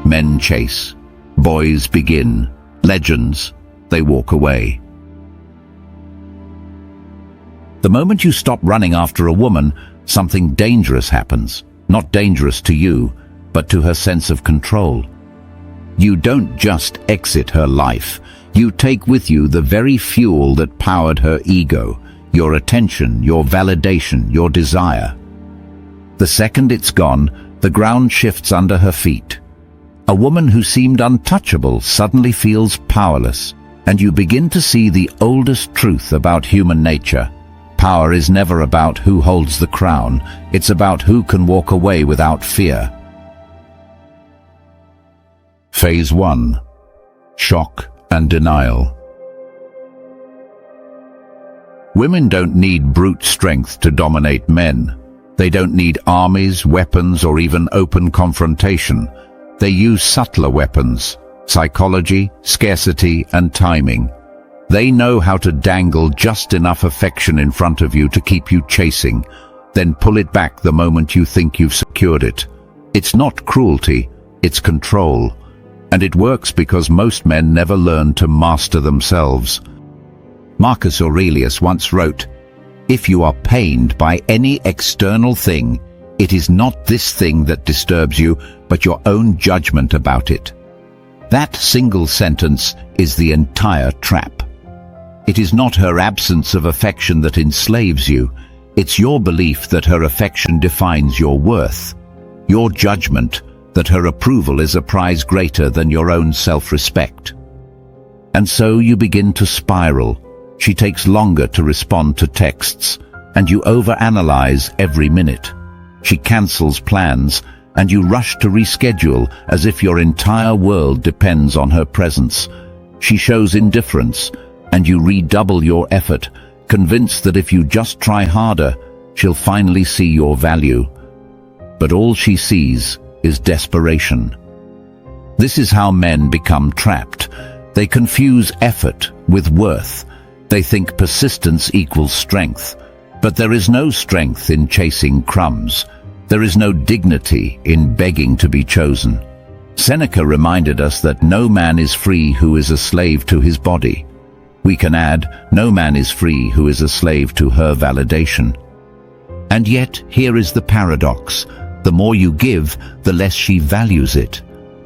Men chase. Boys begin. Legends, they walk away. The moment you stop running after a woman, something dangerous happens. Not dangerous to you, but to her sense of control. You don't just exit her life. You take with you the very fuel that powered her ego, your attention, your validation, your desire. The second it's gone, the ground shifts under her feet. A woman who seemed untouchable suddenly feels powerless, and you begin to see the oldest truth about human nature. Power is never about who holds the crown, it's about who can walk away without fear. Phase 1. Shock and denial. Women don't need brute strength to dominate men. They don't need armies, weapons, or even open confrontation. They use subtler weapons: psychology, scarcity, and timing. They know how to dangle just enough affection in front of you to keep you chasing, then pull it back the moment you think you've secured it. It's not cruelty, it's control. And it works because most men never learn to master themselves. Marcus Aurelius once wrote, "If you are pained by any external thing, it is not this thing that disturbs you, but your own judgment about it." That single sentence is the entire trap. It is not her absence of affection that enslaves you. It's your belief that her affection defines your worth. Your judgment that her approval is a prize greater than your own self-respect. And so you begin to spiral. She takes longer to respond to texts, and you overanalyze every minute. She cancels plans, and you rush to reschedule as if your entire world depends on her presence. She shows indifference, and you redouble your effort, convinced that if you just try harder, she'll finally see your value. But all she sees is desperation. This is how men become trapped. They confuse effort with worth. They think persistence equals strength. But there is no strength in chasing crumbs. There is no dignity in begging to be chosen. Seneca reminded us that no man is free who is a slave to his body. We can add, no man is free who is a slave to her validation. And yet, here is the paradox. The more you give, the less she values it.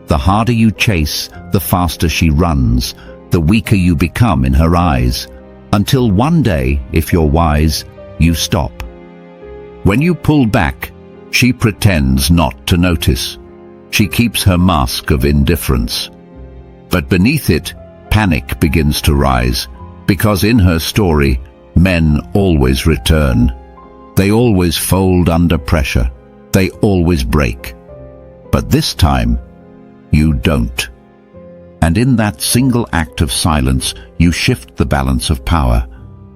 The harder you chase, the faster she runs, the weaker you become in her eyes. Until one day, if you're wise, you stop. When you pull back, she pretends not to notice. She keeps her mask of indifference. But beneath it, panic begins to rise, because in her story, men always return. They always fold under pressure. They always break. But this time, you don't. And in that single act of silence, you shift the balance of power.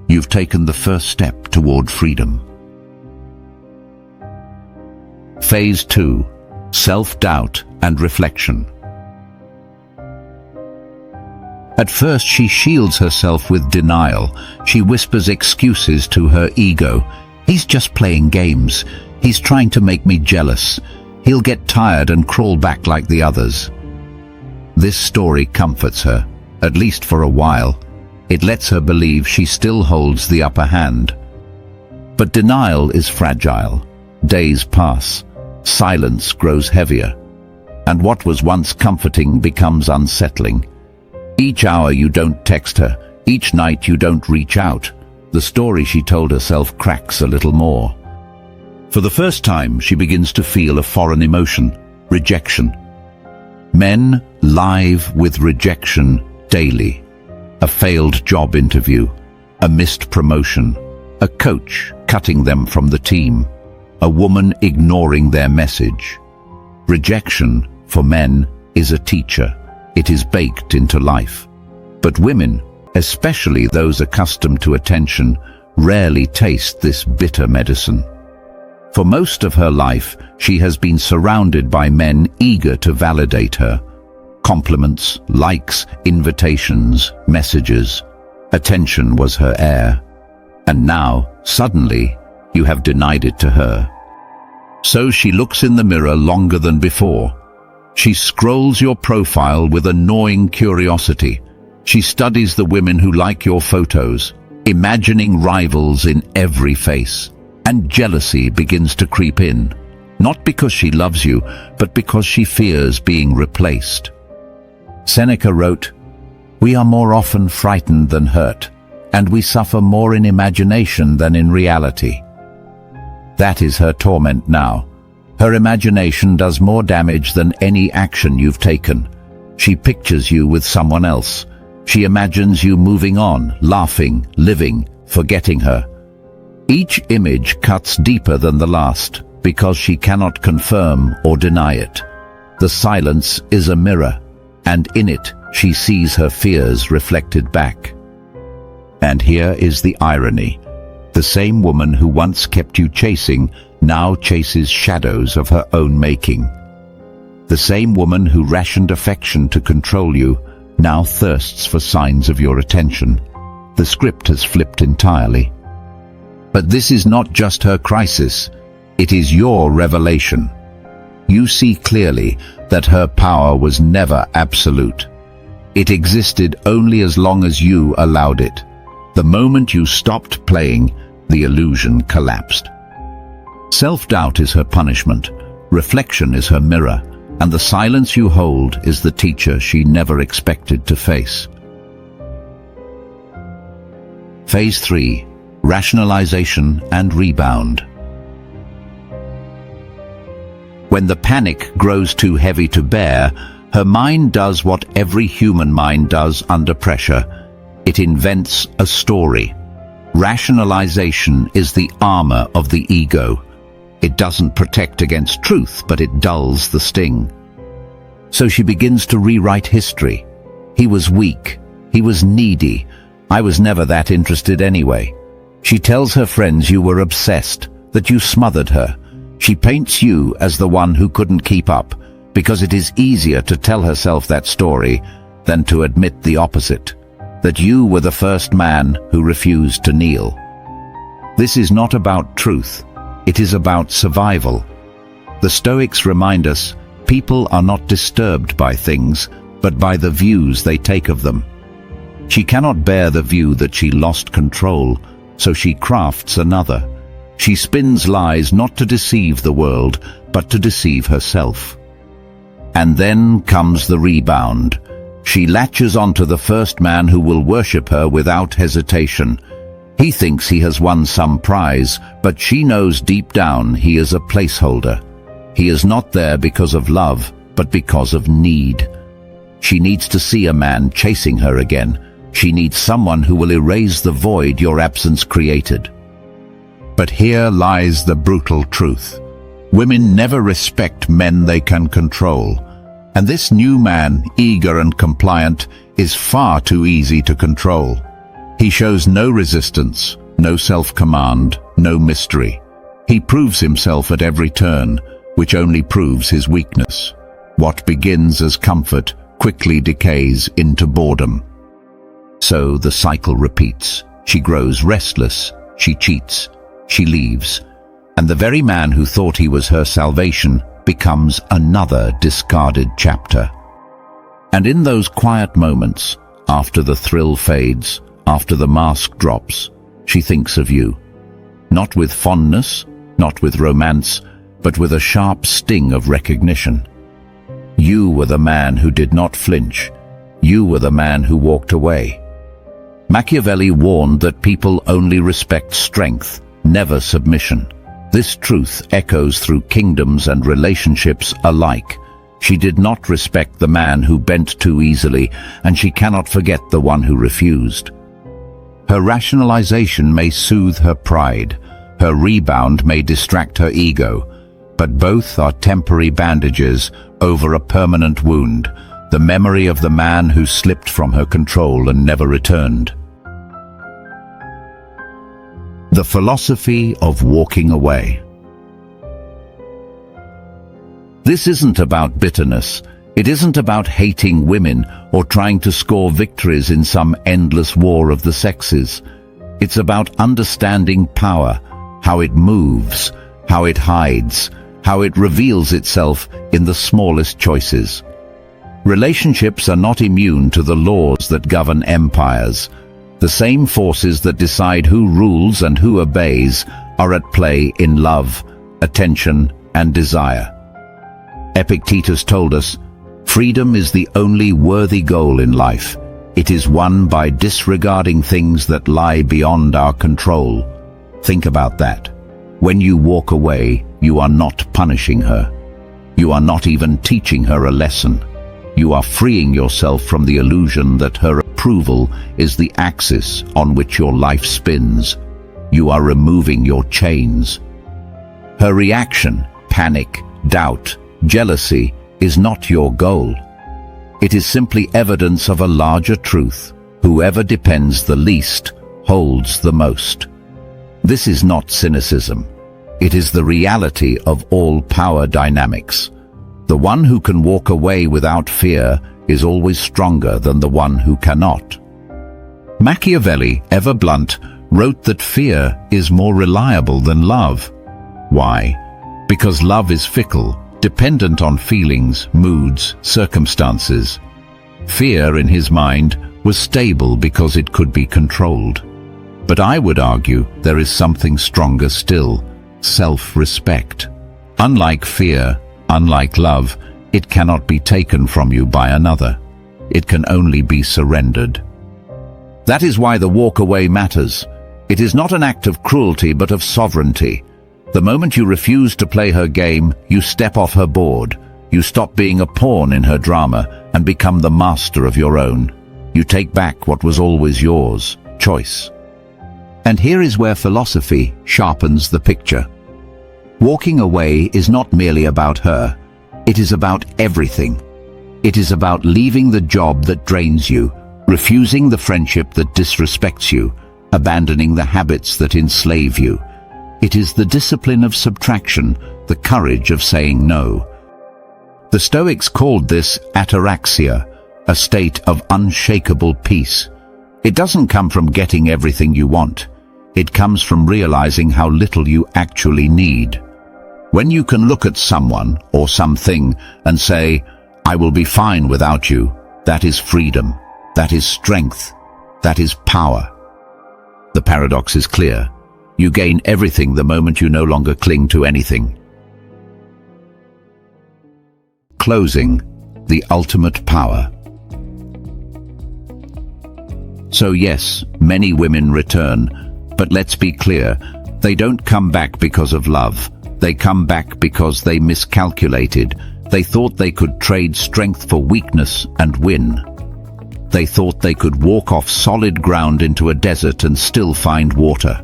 You've taken the first step toward freedom. Phase 2. Self-doubt and reflection. At first, she shields herself with denial. She whispers excuses to her ego. "He's just playing games. He's trying to make me jealous. He'll get tired and crawl back like the others." This story comforts her, at least for a while. It lets her believe she still holds the upper hand. But denial is fragile. Days pass. Silence grows heavier. And what was once comforting becomes unsettling. Each hour you don't text her, each night you don't reach out, the story she told herself cracks a little more. For the first time, she begins to feel a foreign emotion: rejection. Men live with rejection daily. A failed job interview, a missed promotion, a coach cutting them from the team, a woman ignoring their message. Rejection, for men, is a teacher. It is baked into life. But women, especially those accustomed to attention, rarely taste this bitter medicine. For most of her life, she has been surrounded by men eager to validate her. Compliments, likes, invitations, messages. Attention was her air. And now, suddenly, you have denied it to her. So she looks in the mirror longer than before. She scrolls your profile with annoying curiosity. She studies the women who like your photos, imagining rivals in every face. And jealousy begins to creep in, not because she loves you, but because she fears being replaced. Seneca wrote, "We are more often frightened than hurt, and we suffer more in imagination than in reality." That is her torment now. Her imagination does more damage than any action you've taken. She pictures you with someone else. She imagines you moving on, laughing, living, forgetting her. Each image cuts deeper than the last because she cannot confirm or deny it. The silence is a mirror, and in it she sees her fears reflected back. And here is the irony. The same woman who once kept you chasing now chases shadows of her own making. The same woman who rationed affection to control you now thirsts for signs of your attention. The script has flipped entirely. But this is not just her crisis, it is your revelation. You see clearly that her power was never absolute. It existed only as long as you allowed it. The moment you stopped playing, the illusion collapsed. Self-doubt is her punishment, reflection is her mirror, and the silence you hold is the teacher she never expected to face. Phase 3. Rationalization and rebound. When the panic grows too heavy to bear, her mind does what every human mind does under pressure. It invents a story. Rationalization is the armor of the ego. It doesn't protect against truth, but it dulls the sting. So she begins to rewrite history. He was weak. He was needy. I was never that interested anyway. She tells her friends you were obsessed, that you smothered her. She paints you as the one who couldn't keep up, because it is easier to tell herself that story than to admit the opposite, that you were the first man who refused to kneel. This is not about truth. It is about survival. The Stoics remind us, people are not disturbed by things, but by the views they take of them. She cannot bear the view that she lost control, so she crafts another. She spins lies not to deceive the world, but to deceive herself. And then comes the rebound. She latches onto the first man who will worship her without hesitation. He thinks he has won some prize, but she knows deep down he is a placeholder. He is not there because of love, but because of need. She needs to see a man chasing her again. She needs someone who will erase the void your absence created. But here lies the brutal truth. Women never respect men they can control. And this new man, eager and compliant, is far too easy to control. He shows no resistance, no self-command, no mystery. He proves himself at every turn, which only proves his weakness. What begins as comfort quickly decays into boredom. So the cycle repeats. She grows restless, she cheats, she leaves, and the very man who thought he was her salvation becomes another discarded chapter. And in those quiet moments, after the thrill fades, after the mask drops, she thinks of you. Not with fondness, not with romance, but with a sharp sting of recognition. You were the man who did not flinch. You were the man who walked away. Machiavelli warned that people only respect strength, never submission. This truth echoes through kingdoms and relationships alike. She did not respect the man who bent too easily, and she cannot forget the one who refused. Her rationalization may soothe her pride. Her rebound may distract her ego, but both are temporary bandages over a permanent wound, the memory of the man who slipped from her control and never returned. The philosophy of walking away. This isn't about bitterness. It isn't about hating women or trying to score victories in some endless war of the sexes. It's about understanding power, how it moves, how it hides, how it reveals itself in the smallest choices. Relationships are not immune to the laws that govern empires. The same forces that decide who rules and who obeys are at play in love, attention, and desire. Epictetus told us, "Freedom is the only worthy goal in life. It is won by disregarding things that lie beyond our control." Think about that. When you walk away, you are not punishing her. You are not even teaching her a lesson. You are freeing yourself from the illusion that her approval is the axis on which your life spins. You are removing your chains. Her reaction, panic, doubt, jealousy, is not your goal. It is simply evidence of a larger truth. Whoever depends the least holds the most. This is not cynicism. It is the reality of all power dynamics. The one who can walk away without fear is always stronger than the one who cannot. Machiavelli, ever blunt, wrote that fear is more reliable than love. Why? Because love is fickle, dependent on feelings, moods, circumstances. Fear, in his mind, was stable because it could be controlled. But I would argue there is something stronger still: self-respect. Unlike fear, unlike love, it cannot be taken from you by another. It can only be surrendered. That is why the walk away matters. It is not an act of cruelty but of sovereignty. The moment you refuse to play her game, you step off her board. You stop being a pawn in her drama and become the master of your own. You take back what was always yours: choice. And here is where philosophy sharpens the picture. Walking away is not merely about her. It is about everything. It is about leaving the job that drains you, refusing the friendship that disrespects you, abandoning the habits that enslave you. It is the discipline of subtraction, the courage of saying no. The Stoics called this ataraxia, a state of unshakable peace. It doesn't come from getting everything you want. It comes from realizing how little you actually need. When you can look at someone or something and say, "I will be fine without you," that is freedom. That is strength. That is power. The paradox is clear. You gain everything the moment you no longer cling to anything. Closing, the ultimate power. So yes, many women return, but let's be clear, they don't come back because of love. They come back because they miscalculated. They thought they could trade strength for weakness and win. They thought they could walk off solid ground into a desert and still find water.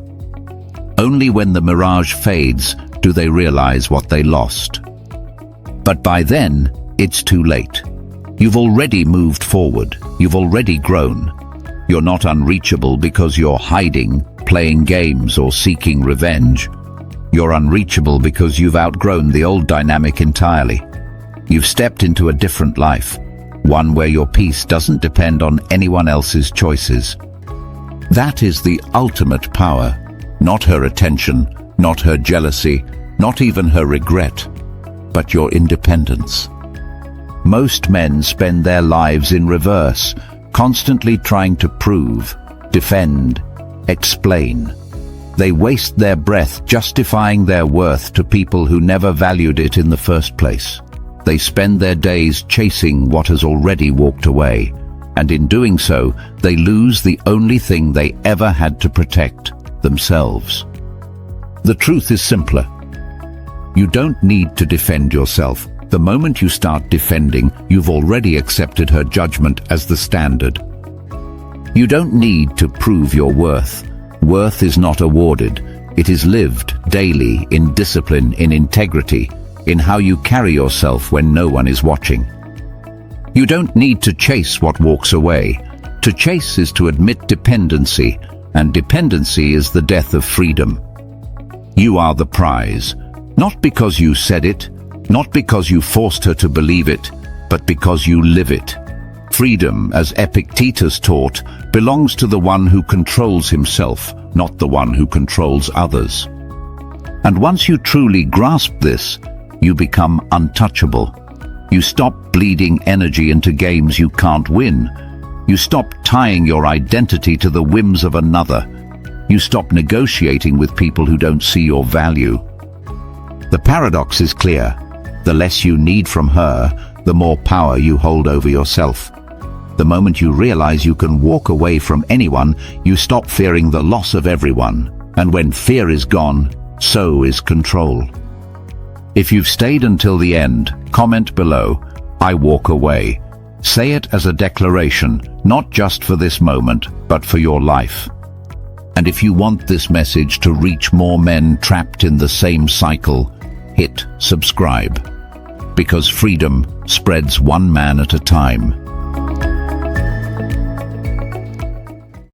Only when the mirage fades do they realize what they lost. But by then, it's too late. You've already moved forward. You've already grown. You're not unreachable because you're hiding, playing games, or seeking revenge. You're unreachable because you've outgrown the old dynamic entirely. You've stepped into a different life, one where your peace doesn't depend on anyone else's choices. That is the ultimate power. Not her attention, not her jealousy, not even her regret, but your independence. Most men spend their lives in reverse, constantly trying to prove, defend, explain. They waste their breath justifying their worth to people who never valued it in the first place. They spend their days chasing what has already walked away, and in doing so, they lose the only thing they ever had to protect: themselves. The truth is simpler. You don't need to defend yourself. The moment you start defending, you've already accepted her judgment as the standard. You don't need to prove your worth. Worth is not awarded. It is lived daily in discipline, in integrity, in how you carry yourself when no one is watching. You don't need to chase what walks away. To chase is to admit dependency, and dependency is the death of freedom. You are the prize, not because you said it, not because you forced her to believe it, but because you live it. Freedom, as Epictetus taught, belongs to the one who controls himself, not the one who controls others. And once you truly grasp this, you become untouchable. You stop bleeding energy into games you can't win. You stop tying your identity to the whims of another. You stop negotiating with people who don't see your value. The paradox is clear. The less you need from her, the more power you hold over yourself. The moment you realize you can walk away from anyone, you stop fearing the loss of everyone. And when fear is gone, so is control. If you've stayed until the end, comment below, "I walk away." Say it as a declaration, not just for this moment, but for your life. And if you want this message to reach more men trapped in the same cycle, hit subscribe. Because freedom spreads one man at a time.